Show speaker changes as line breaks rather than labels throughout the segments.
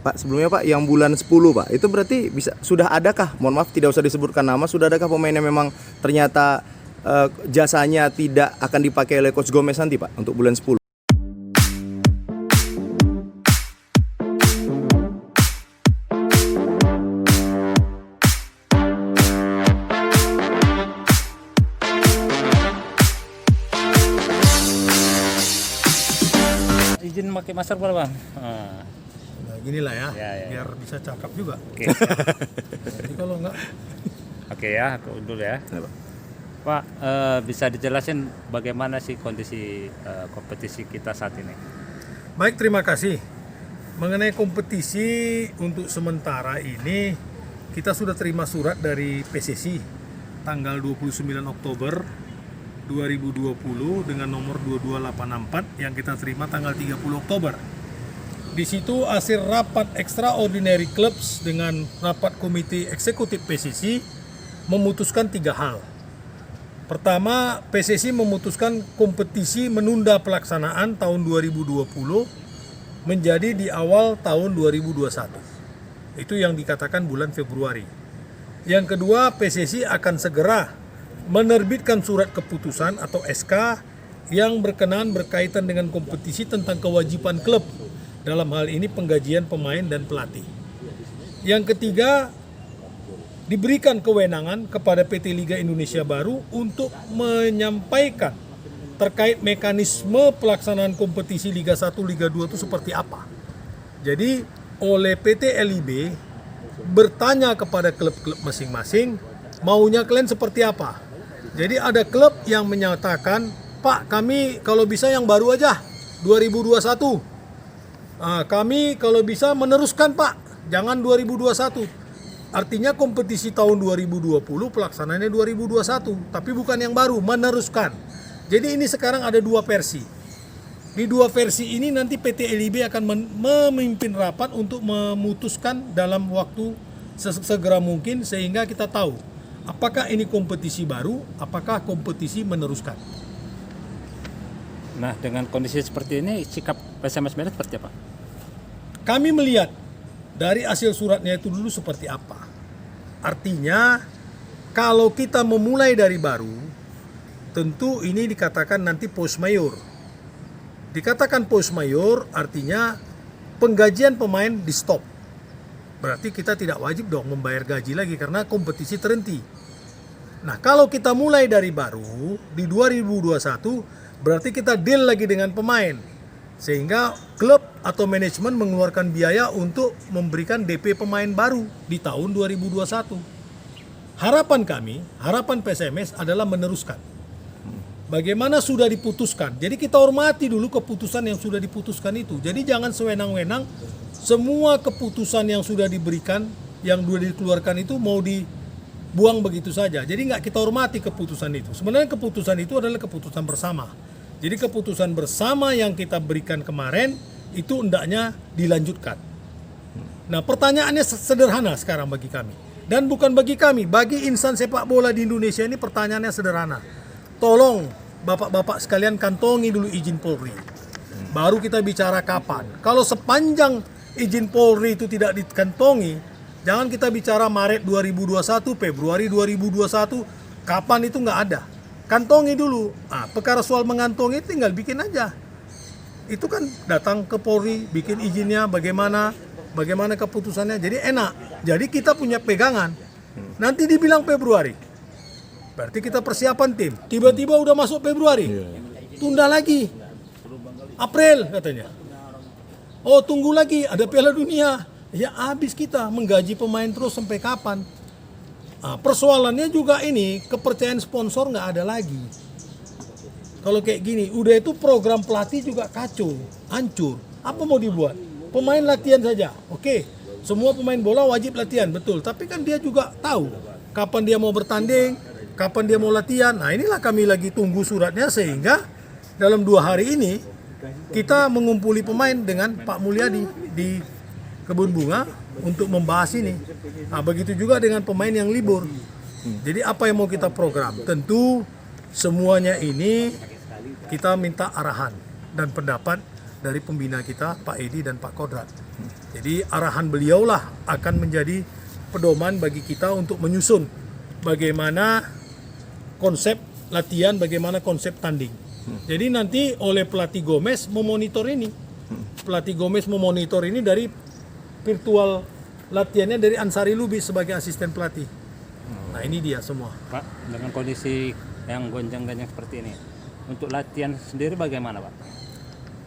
Pak, sebelumnya Pak, yang bulan 10 Pak, itu berarti sudah adakah, mohon maaf tidak usah disebutkan nama, sudah adakah pemain yang memang ternyata jasanya tidak akan dipakai oleh Coach Gomez nanti Pak untuk bulan 10?
Izin pakai masker boleh bang?
Nah, ginilah ya,
Ya.
biar bisa cakap juga.
Oke.
Jadi kalau enggak,
Oke ya, aku dulu ya. Pak, bisa dijelasin bagaimana sih kondisi kompetisi kita saat ini?
baik, terima kasih. Mengenai kompetisi untuk sementara ini, kita sudah terima surat dari PSSI tanggal 29 Oktober 2020 dengan nomor 2284 yang kita terima tanggal 30 Oktober. Di situ hasil rapat extraordinary clubs dengan rapat komite eksekutif PSSI memutuskan 3 hal. Pertama, PSSI memutuskan kompetisi menunda pelaksanaan tahun 2020 menjadi di awal tahun 2021. Itu yang dikatakan bulan Februari. Yang kedua, PSSI akan segera menerbitkan surat keputusan atau SK yang berkaitan dengan kompetisi tentang kewajiban klub, dalam hal ini penggajian pemain dan pelatih. Yang ketiga, diberikan kewenangan kepada PT Liga Indonesia Baru untuk menyampaikan terkait mekanisme pelaksanaan kompetisi Liga 1, Liga 2 itu seperti apa. Jadi oleh PT LIB bertanya kepada klub-klub masing-masing, maunya kalian seperti apa. Jadi ada klub yang menyatakan, Pak, kami kalau bisa yang baru aja 2021. Kami kalau bisa meneruskan Pak, jangan 2021. Artinya kompetisi tahun 2020 pelaksanaannya 2021, tapi bukan yang baru, meneruskan. Jadi ini sekarang ada 2 versi. Di 2 versi ini nanti PT LIB akan memimpin rapat untuk memutuskan dalam waktu sesegera mungkin sehingga kita tahu apakah ini kompetisi baru, apakah kompetisi meneruskan.
Nah, dengan kondisi seperti ini, sikap PSMS Medan seperti apa?
Kami melihat dari hasil suratnya itu dulu seperti apa. Artinya kalau kita memulai dari baru, tentu ini dikatakan nanti post mayor. Dikatakan post mayor artinya penggajian pemain di stop. Berarti kita tidak wajib dong membayar gaji lagi karena kompetisi terhenti. Nah, kalau kita mulai dari baru di 2021 berarti kita deal lagi dengan pemain. Sehingga klub atau manajemen mengeluarkan biaya untuk memberikan DP pemain baru di tahun 2021. Harapan kami, harapan PSMS adalah meneruskan. Bagaimana sudah diputuskan. Jadi kita hormati dulu keputusan yang sudah diputuskan itu. Jadi jangan sewenang-wenang semua keputusan yang sudah diberikan, yang sudah dikeluarkan itu mau dibuang begitu saja. Jadi nggak kita hormati keputusan itu. Sebenarnya keputusan itu adalah keputusan bersama. Jadi keputusan bersama yang kita berikan kemarin itu hendaknya dilanjutkan. Nah, pertanyaannya sederhana sekarang bagi kami. Dan bukan bagi kami, bagi insan sepak bola di Indonesia ini pertanyaannya sederhana. Tolong bapak-bapak sekalian kantongi dulu izin Polri. Baru kita bicara kapan. Kalau sepanjang izin Polri itu tidak dikantongi, jangan kita bicara Maret 2021, Februari 2021, kapan itu nggak ada. Kantongi dulu. Perkara soal mengantongi tinggal bikin aja. Itu kan datang ke Polri, bikin izinnya bagaimana keputusannya. Jadi enak. Jadi kita punya pegangan. Nanti dibilang Februari. Berarti kita persiapan tim. Tiba-tiba udah masuk Februari. Tunda lagi. April katanya. Oh, tunggu lagi ada Piala Dunia. Ya habis kita menggaji pemain terus sampai kapan? Persoalannya juga ini, kepercayaan sponsor nggak ada lagi. Kalau kayak gini, udah itu program pelatih juga kacau, hancur. Apa mau dibuat? Pemain latihan saja, oke. Semua pemain bola wajib latihan, betul. Tapi kan dia juga tahu kapan dia mau bertanding, kapan dia mau latihan. Nah, inilah kami lagi tunggu suratnya sehingga dalam 2 hari ini kita mengumpuli pemain dengan Pak Mulyadi di Kebun Bunga untuk membahas ini. Begitu juga dengan pemain yang libur. Jadi apa yang mau kita program? Tentu semuanya ini kita minta arahan dan pendapat dari pembina kita, Pak Edi dan Pak Kodrat. Jadi arahan beliaulah akan menjadi pedoman bagi kita untuk menyusun bagaimana konsep latihan, bagaimana konsep tanding. Jadi nanti oleh pelatih Gomez memonitor ini. Pelatih Gomez memonitor ini dari virtual latihannya dari Ansari Lubis sebagai asisten pelatih. Nah ini dia semua.
Pak, dengan kondisi yang gonjang-ganjing seperti ini, untuk latihan sendiri bagaimana, Pak?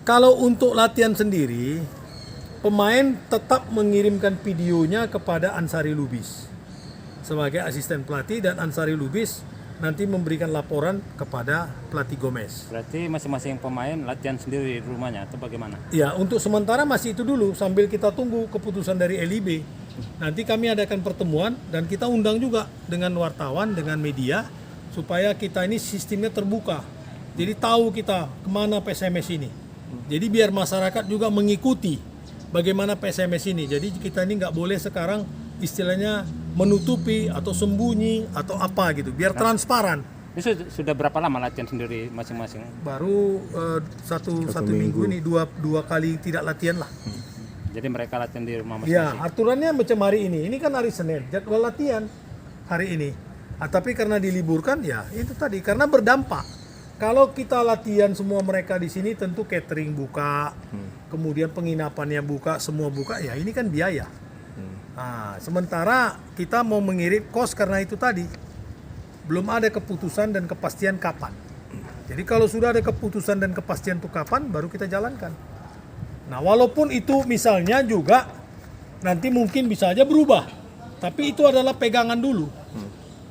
Kalau untuk latihan sendiri, pemain tetap mengirimkan videonya kepada Ansari Lubis sebagai asisten pelatih, dan Ansari Lubis nanti memberikan laporan kepada pelatih Gomez.
Berarti masing-masing pemain latihan sendiri di rumahnya atau bagaimana?
Ya, untuk sementara masih itu dulu sambil kita tunggu keputusan dari LIB. Nanti kami adakan pertemuan dan kita undang juga dengan wartawan, dengan media, supaya kita ini sistemnya terbuka. Jadi tahu kita kemana PSMS ini. Jadi biar masyarakat juga mengikuti bagaimana PSMS ini. Jadi kita ini nggak boleh sekarang istilahnya menutupi atau sembunyi atau apa gitu. Biar transparan.
Ini sudah berapa lama latihan sendiri masing-masing?
Baru satu minggu ini dua kali tidak latihan lah.
Jadi mereka latihan di rumah
Ya,
masing-masing?
aturannya macam hari ini. Ini kan hari Senin, jadwal latihan hari ini. Tapi karena diliburkan, ya itu tadi. Karena berdampak. Kalau kita latihan semua mereka di sini, tentu catering buka, kemudian penginapannya buka, semua buka. Ya ini kan biaya. Nah, sementara kita mau mengirim kos karena itu tadi. Belum ada keputusan dan kepastian kapan. Jadi kalau sudah ada keputusan dan kepastian itu kapan, baru kita jalankan. Nah, walaupun itu misalnya juga nanti mungkin bisa aja berubah. Tapi itu adalah pegangan dulu.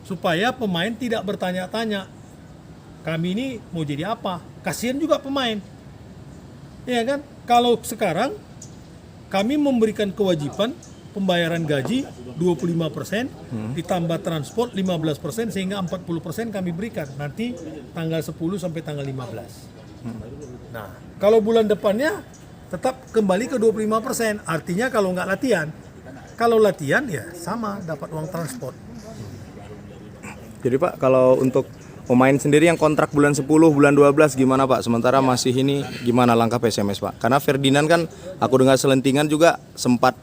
Supaya pemain tidak bertanya-tanya, kami ini mau jadi apa? Kasihan juga pemain. Ya kan? Kalau sekarang kami memberikan kewajiban pembayaran gaji 25%, ditambah transport 15%, sehingga 40% kami berikan nanti tanggal 10 sampai tanggal 15. Nah, kalau bulan depannya tetap kembali ke 25%. Artinya kalau nggak latihan, kalau latihan ya sama dapat uang transport.
Jadi Pak, kalau untuk pemain sendiri yang kontrak bulan 10, bulan 12 gimana Pak? Sementara masih ini gimana langkah PSMS Pak? Karena Ferdinand kan aku dengar selentingan juga sempat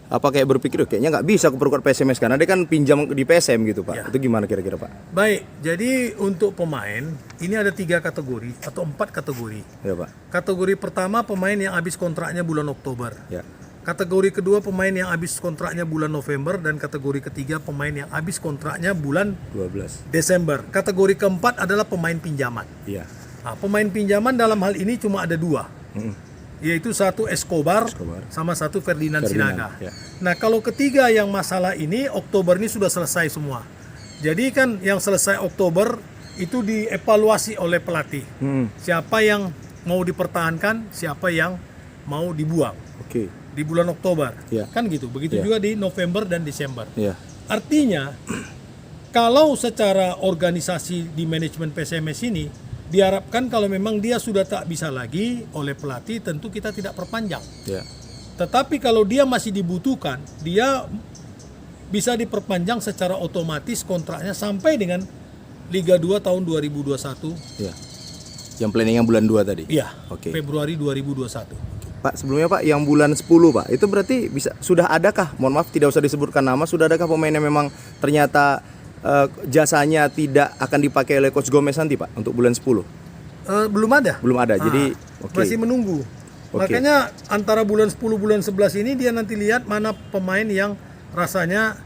kayak berpikir kayaknya nggak bisa aku perkuat PSMS karena dia kan pinjam di PSM gitu Pak.
Ya.
Itu gimana kira-kira Pak?
Baik, jadi untuk pemain ini ada 3 kategori atau 4 kategori.
Ya Pak.
Kategori pertama pemain yang habis kontraknya bulan Oktober.
Ya.
Kategori kedua pemain yang habis kontraknya bulan November, dan kategori ketiga pemain yang habis kontraknya bulan
12.
Desember. Kategori keempat adalah pemain pinjaman.
Iya.
Nah, pemain pinjaman dalam hal ini cuma ada 2. Yaitu satu Escobar sama satu Ferdinand Sinaga.
Ya.
Nah, kalau ketiga yang masalah ini Oktober ini sudah selesai semua. Jadi kan yang selesai Oktober itu dievaluasi oleh pelatih. Siapa yang mau dipertahankan, siapa yang mau dibuang.
Oke.
Di bulan Oktober.
Ya.
Kan gitu. Begitu
Ya.
juga di November dan Desember.
Ya.
Artinya kalau secara organisasi di manajemen PSMS ini diharapkan kalau memang dia sudah tak bisa lagi oleh pelatih, tentu kita tidak perpanjang.
Ya.
Tetapi kalau dia masih dibutuhkan, dia bisa diperpanjang secara otomatis kontraknya sampai dengan Liga 2 tahun 2021.
Ya. Yang planningnya bulan 2 tadi.
Iya,
Oke.
Februari 2021.
Pak, sebelumnya Pak, yang bulan 10 Pak, itu berarti sudah adakah, mohon maaf tidak usah disebutkan nama, sudah adakah pemain yang memang ternyata jasanya tidak akan dipakai oleh Coach Gomez nanti Pak untuk bulan 10?
Belum ada.
Belum ada, jadi
Masih menunggu.
Oke.
Makanya antara bulan 10 bulan 11 ini dia nanti lihat mana pemain yang rasanya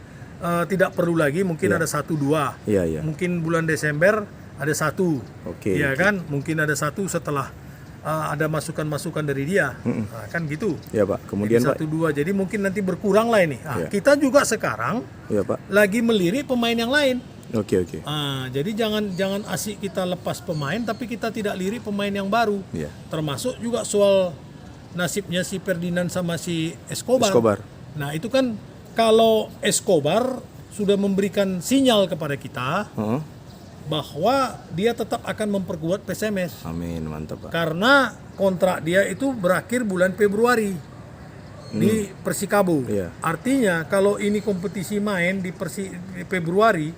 tidak perlu lagi, mungkin ada 1-2.
Iya, iya.
Mungkin bulan Desember ada 1.
Oke,
Iya
oke.
kan? Mungkin ada 1 setelah ada masukan-masukan dari dia. Nah, kan gitu.
Ya Pak, kemudian Pak.
1-2. Jadi mungkin nanti berkurang lah ini. Nah,
Iya.
Kita juga sekarang
Ya Pak.
lagi melirik pemain yang lain.
Oke.
Jadi jangan asik kita lepas pemain, tapi kita tidak lirik pemain yang baru.
Iya.
Termasuk juga soal nasibnya si Ferdinand sama si Escobar. Nah itu kan kalau Escobar sudah memberikan sinyal kepada kita bahwa dia tetap akan memperkuat PSMS.
Amin, mantap Pak.
Karena kontrak dia itu berakhir bulan Februari di Persikabo.
Iya.
Artinya kalau ini kompetisi main di Februari,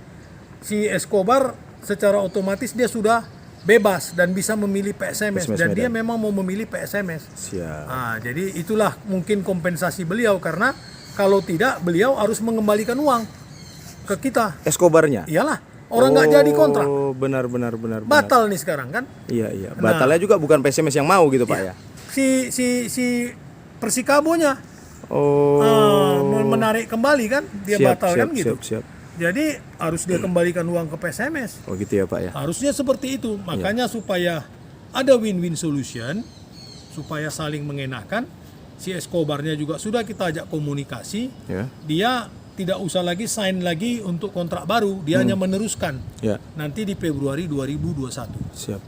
si Escobar secara otomatis dia sudah bebas dan bisa memilih PSMS,
PSMS
dan dia
Medan.
memang mau memilih PSMS.
Siap.
Jadi itulah mungkin kompensasi beliau, karena kalau tidak beliau harus mengembalikan uang ke kita.
Escobarnya.
Iyalah, orang nggak jadi kontrak,
Oh, benar.
batal nih sekarang kan.
Iya. Batalnya juga bukan PSMS yang mau gitu, Pak ya.
Si Persikabonya menarik kembali kan, dia batal kan gitu.
Siap.
Jadi harus dia kembalikan uang ke PSMS.
Oh gitu ya, Pak ya.
Harusnya seperti itu. Makanya supaya ada win-win solution, supaya saling mengenakan, si Escobarnya juga sudah kita ajak komunikasi.
Ya.
Dia tidak usah lagi sign lagi untuk kontrak baru, dia hanya meneruskan.
Ya.
Nanti di Februari 2021.
Siap.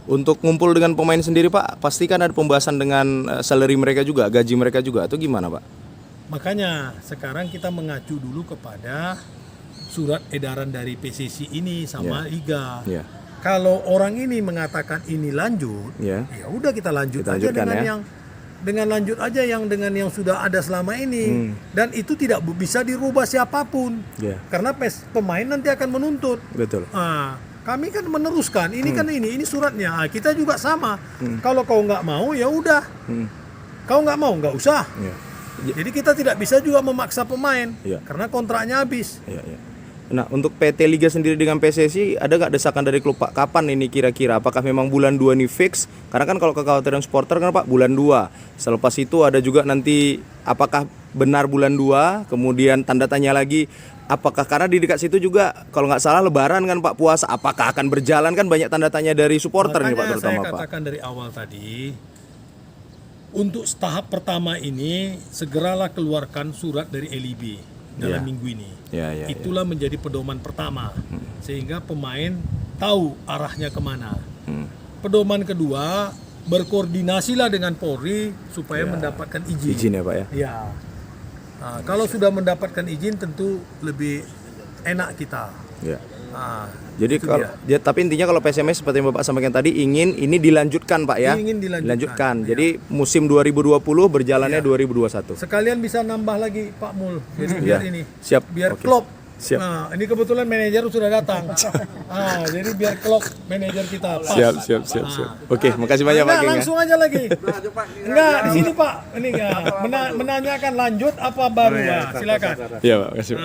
Untuk ngumpul dengan pemain sendiri, Pak, pastikan ada pembahasan dengan salary mereka juga, gaji mereka juga, atau gimana, Pak?
Makanya sekarang kita mengacu dulu kepada surat edaran dari PSSI ini sama Liga.
Ya.
Kalau orang ini mengatakan ini lanjut,
Ya.
ya udah kita lanjut
Kita
aja
lanjutkan,
dengan
ya.
dengan lanjut aja dengan yang sudah ada selama ini. Dan itu tidak bisa dirubah siapapun.
Ya.
Karena pemain nanti akan menuntut.
Betul.
Kami kan meneruskan, ini kan ini suratnya. Kita juga sama. Kalau kau nggak mau ya udah. Kau nggak mau nggak usah.
Ya.
Jadi kita tidak bisa juga memaksa pemain,
Ya.
karena kontraknya habis.
Ya. Nah, untuk PT Liga sendiri dengan PSSI, ada nggak desakan dari klub, Pak? Kapan ini kira-kira? Apakah memang bulan 2 ini fix? Karena kan kalau kekhawatiran supporter kan, Pak, bulan 2. Selepas itu ada juga nanti apakah benar bulan 2, kemudian tanda tanya lagi, apakah karena di dekat situ juga kalau nggak salah Lebaran kan, Pak, puasa, apakah akan berjalan, kan banyak tanda tanya dari supporter nih, Pak,
Makanya
terutama,
saya
Pak.
katakan dari awal tadi, untuk tahap pertama ini segeralah keluarkan surat dari LIB dalam
Ya.
minggu ini.
Ya.
Itulah menjadi pedoman pertama, sehingga pemain tahu arahnya kemana. Pedoman kedua, berkoordinasilah dengan Polri supaya mendapatkan izin.
Izin ya, Pak ya.
Ya. Nah, kalau sudah mendapatkan izin tentu lebih enak kita.
Ya.
Nah,
Jadi
itu
kalau tapi intinya kalau PSMS seperti yang Bapak sampaikan tadi ingin ini dilanjutkan, Pak ya.
Ingin dilanjutkan. Ya.
Jadi musim 2020 berjalannya 2021.
Sekalian bisa nambah lagi Pak Mul. Jadi biar ini.
Siap.
Biar
Oke.
klop.
Siap.
Nah, ini kebetulan manajer sudah datang. Jadi biar klop manajer kita. Pas.
Siap. Oke, makasih banyak, Pak
Enggak,
King ya.
langsung aja lagi. Enggak, di sini Pak. Ini menanyakan lanjut apa baru, Pak. Silakan.
Iya, Pak, makasih, Pak.